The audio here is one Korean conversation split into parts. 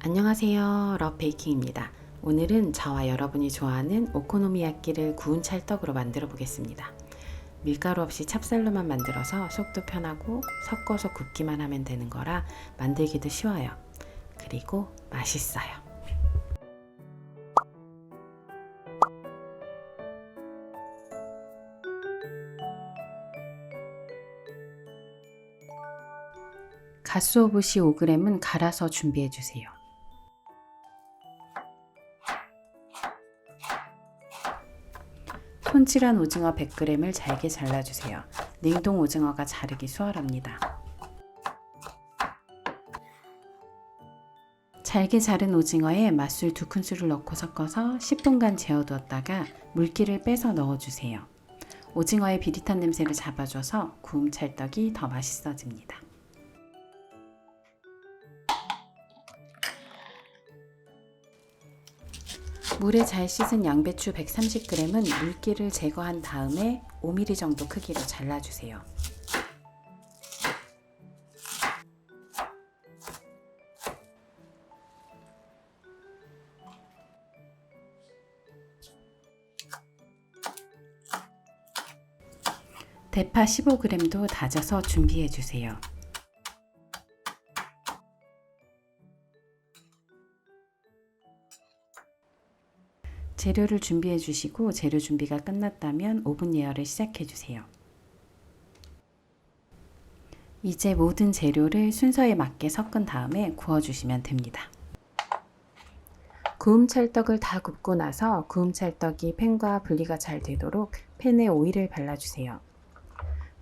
안녕하세요. 러베이킹입니다. 오늘은 저와 여러분이 좋아하는 오코노미야끼를 구운 찰떡으로 만들어 보겠습니다. 밀가루 없이 찹쌀로만 만들어서 속도 편하고 섞어서 굽기만 하면 되는 거라 만들기도 쉬워요. 그리고 맛있어요. 가쓰오부시 5g은 갈아서 준비해 주세요. 손질한 오징어 100g을 잘게 잘라주세요. 냉동 오징어가 자르기 수월합니다. 잘게 자른 오징어에 맛술 2큰술을 넣고 섞어서 10분간 재워두었다가 물기를 빼서 넣어주세요. 오징어의 비릿한 냄새를 잡아줘서 구움 찰떡이 더 맛있어집니다. 물에 잘 씻은 양배추 130g은 물기를 제거한 다음에 5mm 정도 크기로 잘라주세요. 대파 15g도 다져서 준비해주세요. 재료를 준비해 주시고 재료 준비가 끝났다면 오븐 예열을 시작해 주세요. 이제 모든 재료를 순서에 맞게 섞은 다음에 구워 주시면 됩니다. 구움 찰떡을 다 굽고 나서 구움 찰떡이 팬과 분리가 잘 되도록 팬에 오일을 발라주세요.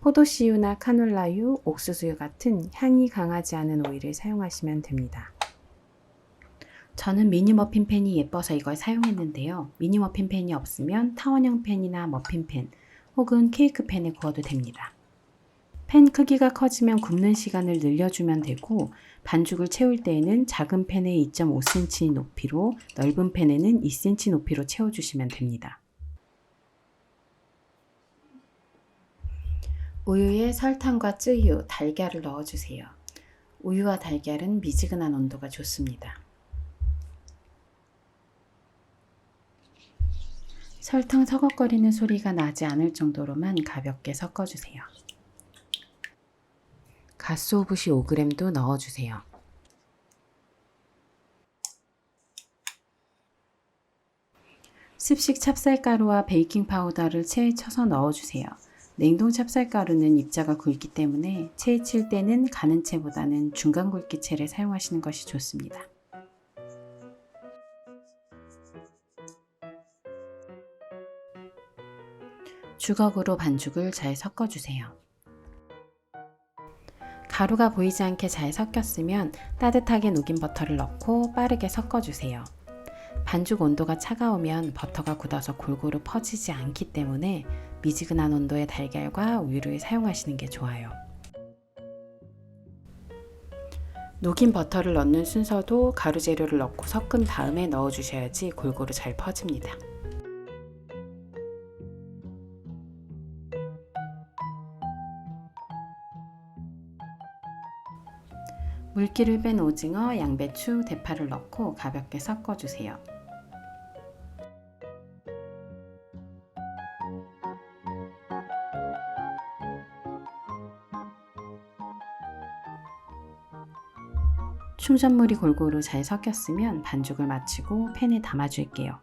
포도씨유나 카놀라유, 옥수수유 같은 향이 강하지 않은 오일을 사용하시면 됩니다. 저는 미니 머핀 팬이 예뻐서 이걸 사용했는데요. 미니 머핀 팬이 없으면 타원형 팬이나 머핀 팬 혹은 케이크 팬에 구워도 됩니다. 팬 크기가 커지면 굽는 시간을 늘려주면 되고 반죽을 채울 때에는 작은 팬에 2.5cm 높이로 넓은 팬에는 2cm 높이로 채워주시면 됩니다. 우유에 설탕과 쯔유, 달걀을 넣어주세요. 우유와 달걀은 미지근한 온도가 좋습니다. 설탕 서걱거리는 소리가 나지 않을 정도로만 가볍게 섞어주세요. 가쓰오부시 5g도 넣어주세요. 습식 찹쌀가루와 베이킹 파우더를 체에 쳐서 넣어주세요. 냉동 찹쌀가루는 입자가 굵기 때문에 체에 칠 때는 가는 채보다는 중간 굵기 체를 사용하시는 것이 좋습니다. 주걱으로 반죽을 잘 섞어주세요. 가루가 보이지 않게 잘 섞였으면 따뜻하게 녹인 버터를 넣고 빠르게 섞어주세요. 반죽 온도가 차가우면 버터가 굳어서 골고루 퍼지지 않기 때문에 미지근한 온도의 달걀과 우유를 사용하시는 게 좋아요. 녹인 버터를 넣는 순서도 가루 재료를 넣고 섞은 다음에 넣어주셔야지 골고루 잘 퍼집니다. 물기를 뺀 오징어, 양배추, 대파를 넣고 가볍게 섞어주세요. 충전물이 골고루 잘 섞였으면 반죽을 마치고 팬에 담아줄게요.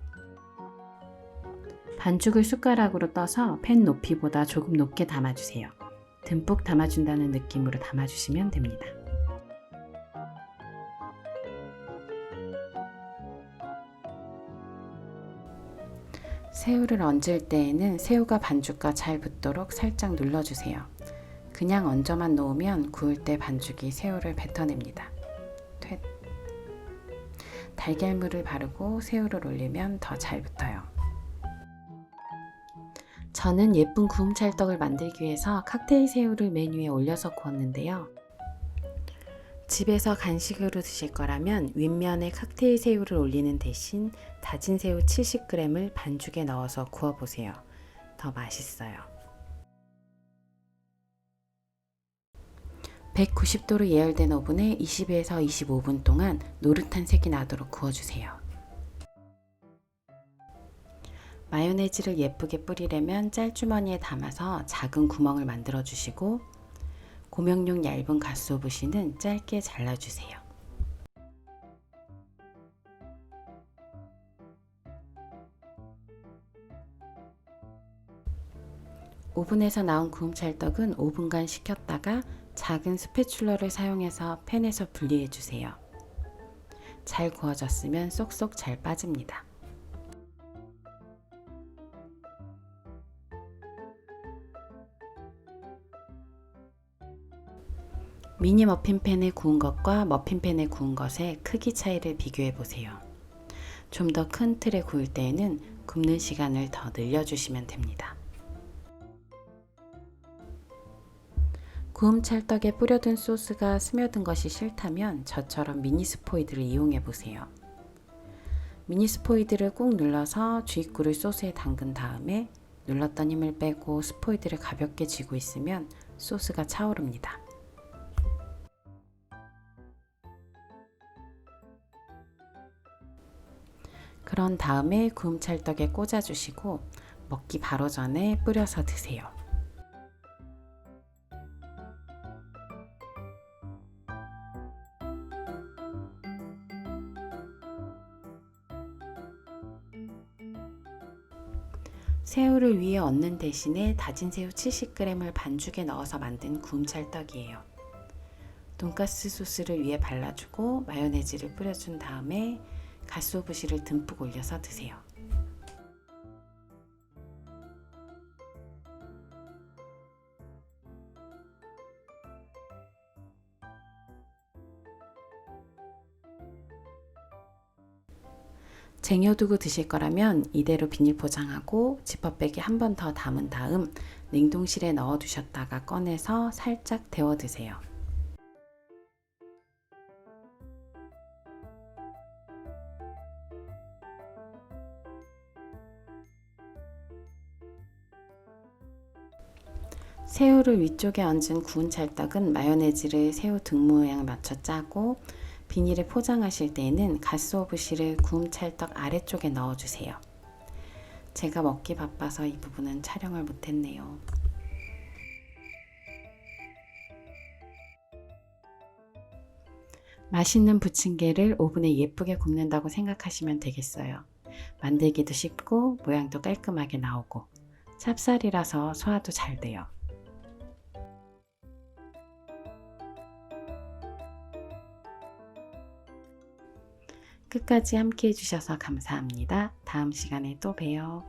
반죽을 숟가락으로 떠서 팬 높이보다 조금 높게 담아주세요. 듬뿍 담아준다는 느낌으로 담아주시면 됩니다. 새우를 얹을 때에는 새우가 반죽과 잘 붙도록 살짝 눌러주세요. 그냥 얹어만 놓으면 구울 때 반죽이 새우를 뱉어냅니다. 달걀물을 바르고 새우를 올리면 더 잘 붙어요. 저는 예쁜 구움 찰떡을 만들기 위해서 칵테일 새우를 메뉴에 올려서 구웠는데요. 집에서 간식으로 드실 거라면 윗면에 칵테일 새우를 올리는 대신 다진 새우 70g을 반죽에 넣어서 구워보세요. 더 맛있어요. 190도로 예열된 오븐에 20에서 25분 동안 노릇한 색이 나도록 구워주세요. 마요네즈를 예쁘게 뿌리려면 짤주머니에 담아서 작은 구멍을 만들어 주시고 고명용 얇은 가쓰오부시는 짧게 잘라주세요. 오븐에서 나온 구움찰떡은 5분간 식혔다가 작은 스패츌러를 사용해서 팬에서 분리해 주세요. 잘 구워졌으면 쏙쏙 잘 빠집니다. 미니 머핀팬에 구운 것과 머핀팬에 구운 것의 크기 차이를 비교해 보세요. 좀 더 큰 틀에 구울 때에는 굽는 시간을 더 늘려주시면 됩니다. 구움 찰떡에 뿌려둔 소스가 스며든 것이 싫다면 저처럼 미니 스포이드를 이용해 보세요. 미니 스포이드를 꾹 눌러서 주입구를 소스에 담근 다음에 눌렀던 힘을 빼고 스포이드를 가볍게 쥐고 있으면 소스가 차오릅니다. 그런 다음에 구움 찰떡에 꽂아주시고 먹기 바로 전에 뿌려서 드세요. 새우를 위에 얹는 대신에 다진 새우 70g을 반죽에 넣어서 만든 구움 찰떡이에요. 돈가스 소스를 위에 발라주고 마요네즈를 뿌려준 다음에 가쓰오부시를 듬뿍 올려서 드세요. 쟁여두고 드실 거라면 이대로 비닐 포장하고 지퍼백에 한 번 더 담은 다음 냉동실에 넣어 두셨다가 꺼내서 살짝 데워 드세요. 새우를 위쪽에 얹은 구운 찰떡은 마요네즈를 새우 등 모양에 맞춰 짜고 비닐에 포장하실 때에는 가쓰오부시를 구움 찰떡 아래쪽에 넣어주세요. 제가 먹기 바빠서 이 부분은 촬영을 못했네요. 맛있는 부침개를 오븐에 예쁘게 굽는다고 생각하시면 되겠어요. 만들기도 쉽고 모양도 깔끔하게 나오고 찹쌀이라서 소화도 잘 돼요. 끝까지 함께 해주셔서 감사합니다. 다음 시간에 또 봬요.